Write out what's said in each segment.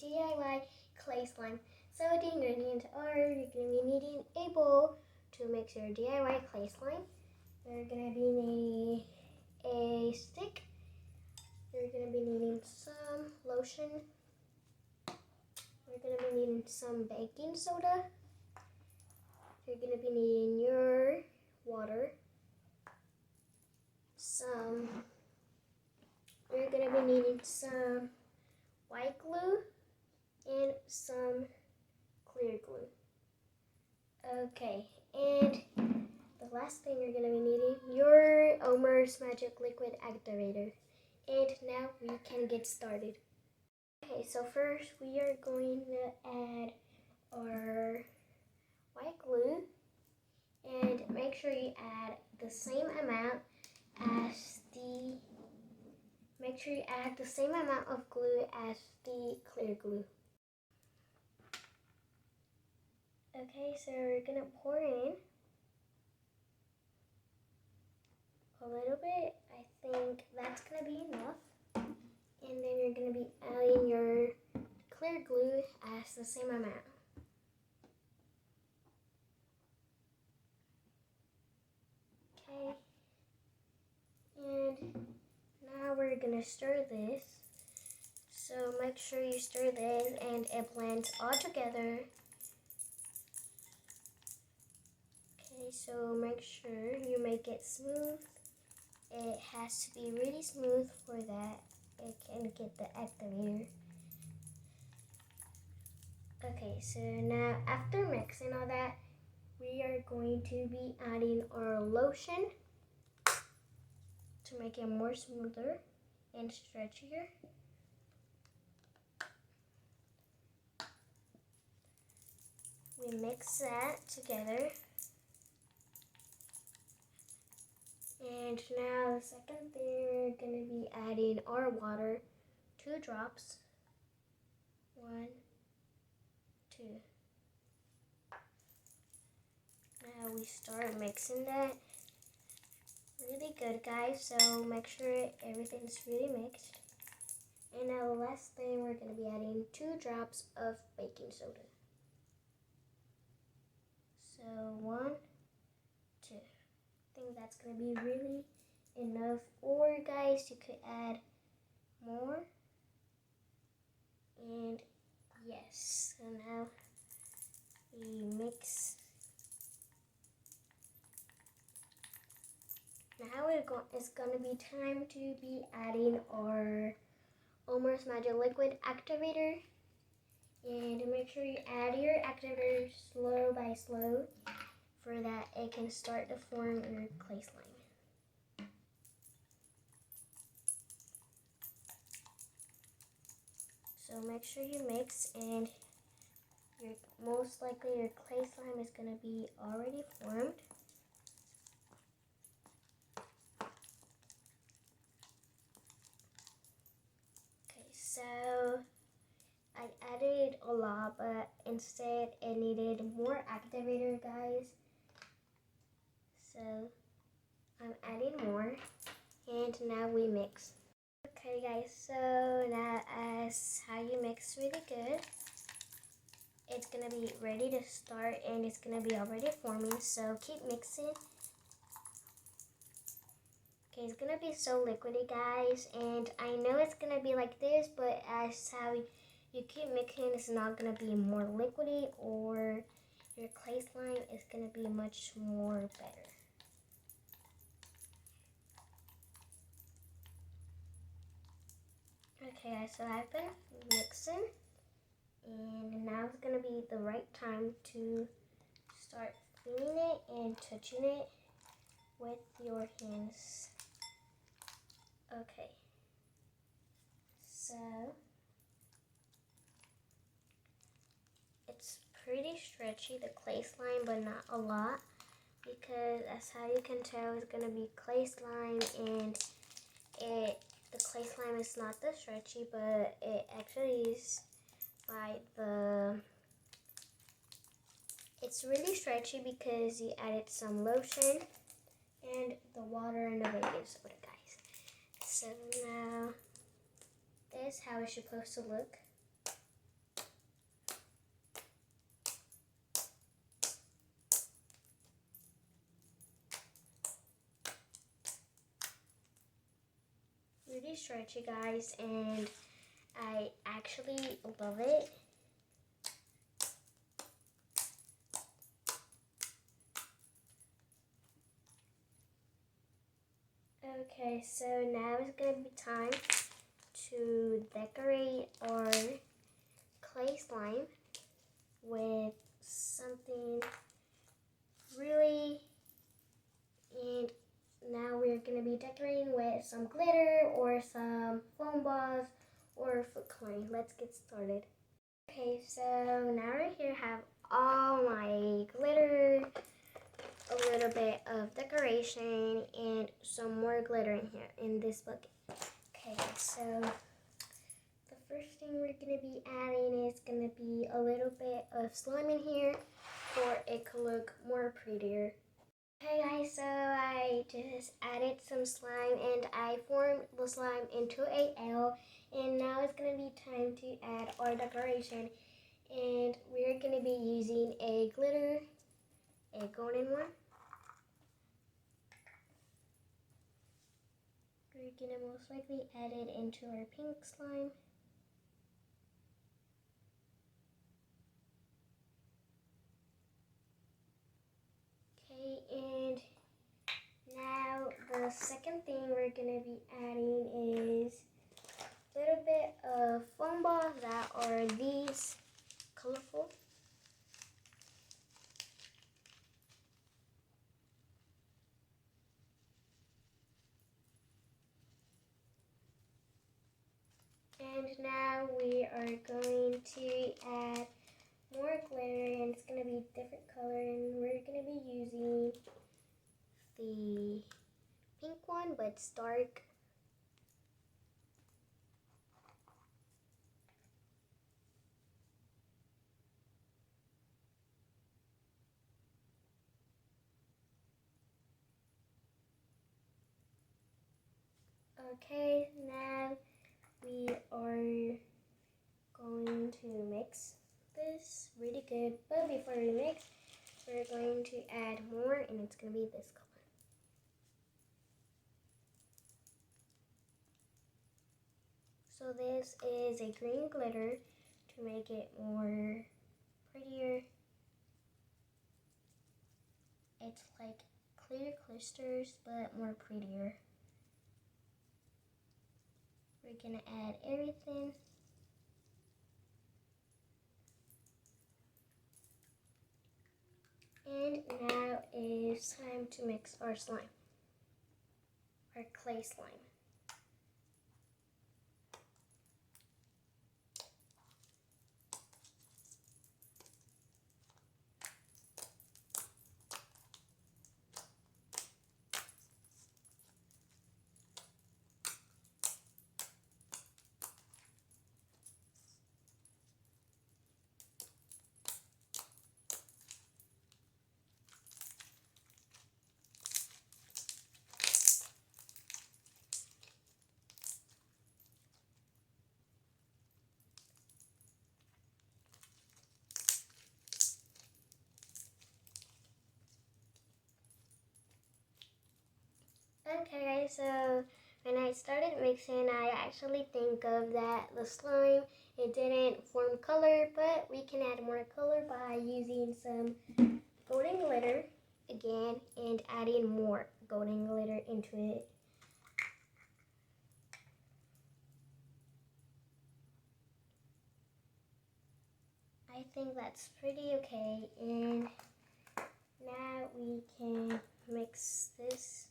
make DIY clay slime. So the ingredients are, you're going to be needing a bowl to mix your DIY clay slime. You're going to be needing a stick. You're going to be needing some lotion. You're going to be needing some baking soda. You're going to be needing your water. You're going to be needing some white glue and some clear glue. Okay, and the last thing you're going to be needing, your Elmer's Magic Liquid Activator. And now we can get started. Okay, so first we are going to add our white glue, and make sure you add the same amount of glue as the clear glue. Okay, so we're gonna pour in a little bit. I think that's gonna be enough. And then you're gonna be adding your clear glue as the same amount. Okay. And now we're gonna stir this. So make sure you stir this and it blends all together. Okay, so make sure you make it smooth. It has to be really smooth for that it can get the activator. Okay, so now after mixing all that, we are going to be adding our lotion to make it more smoother and stretchier. We mix that together. And now the second thing, we're going to be adding our water, 2 drops. 1, 2. Now we start mixing that really good, guys, so make sure everything's really mixed. And now the last thing, we're going to be adding 2 drops of baking soda. So 1, 2. I think that's going to be really enough, or guys, you could add more. And yes, so now we mix. Now it's going to be time to be adding our Elmer's Magic Liquid Activator. And make sure you add your activator slow by slow for that it can start to form your clay slime. So make sure you mix, and most likely your clay slime is going to be already formed. Okay, so I added a lot, but instead it needed more activator, guys. So I'm adding more, and now we mix. Okay guys, so now as how you mix really good, it's gonna be ready to start and it's gonna be already forming, so keep mixing. Okay, it's gonna be so liquidy, guys, and I know it's gonna be like this, but as how you keep mixing, it's not gonna be more liquidy, or your clay slime is gonna be much more better. Okay guys, so I've been mixing, and now it's gonna be the right time to start feeling it and touching it with your hands. Okay, so it's pretty stretchy, the clay slime, but not a lot, because that's how you can tell it's gonna be clay slime, and the clay slime is not that stretchy, but it actually is it's really stretchy because you added some lotion and the water and the baking soda, guys. So now this is how it's supposed to look. stretchy, guys, and I actually love it. Okay, so now it's gonna be time to decorate our clay slime with something really, and now we're gonna be decorating with some glitter or some foam balls or foot clay. Let's get started. Okay, so now right here I have all my glitter, a little bit of decoration, and some more glitter in here in this bucket. Okay, so the first thing we're gonna be adding is gonna be a little bit of slime in here for it to look more prettier. Okay guys, so I just added some slime and I formed the slime into a L, and now it's gonna be time to add our decoration, and we're gonna be using a glitter, a golden one. We're gonna most likely add it into our pink slime. Okay, and now the second thing we're gonna be adding is a little bit of foam balls that are these colorful. And now we are going to add more glitter, and it's going to be different color, and we're going to be using the pink one, but it's dark. Okay, now we are going to mix this really good, but before we mix, we're going to add more, and it's going to be this color. So this is a green glitter to make it more prettier. It's like clear clusters, but more prettier. We're gonna add everything. And now it's time to mix our slime, our clay slime. Okay, so when I started mixing, I actually think of that the slime, it didn't form color, but we can add more color by using some golden glitter again and adding more golden glitter into it. I think that's pretty okay, and now we can mix this.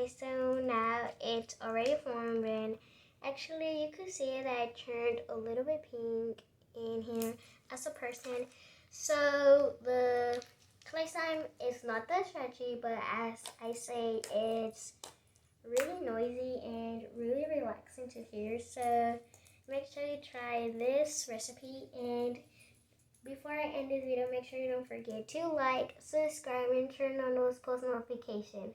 Okay, so now it's already formed, and actually you could see that it turned a little bit pink in here as a person. So the clay slime is not that stretchy, but as I say, it's really noisy and really relaxing to hear. So make sure you try this recipe, and before I end this video, make sure you don't forget to like, subscribe, and turn on those post notifications.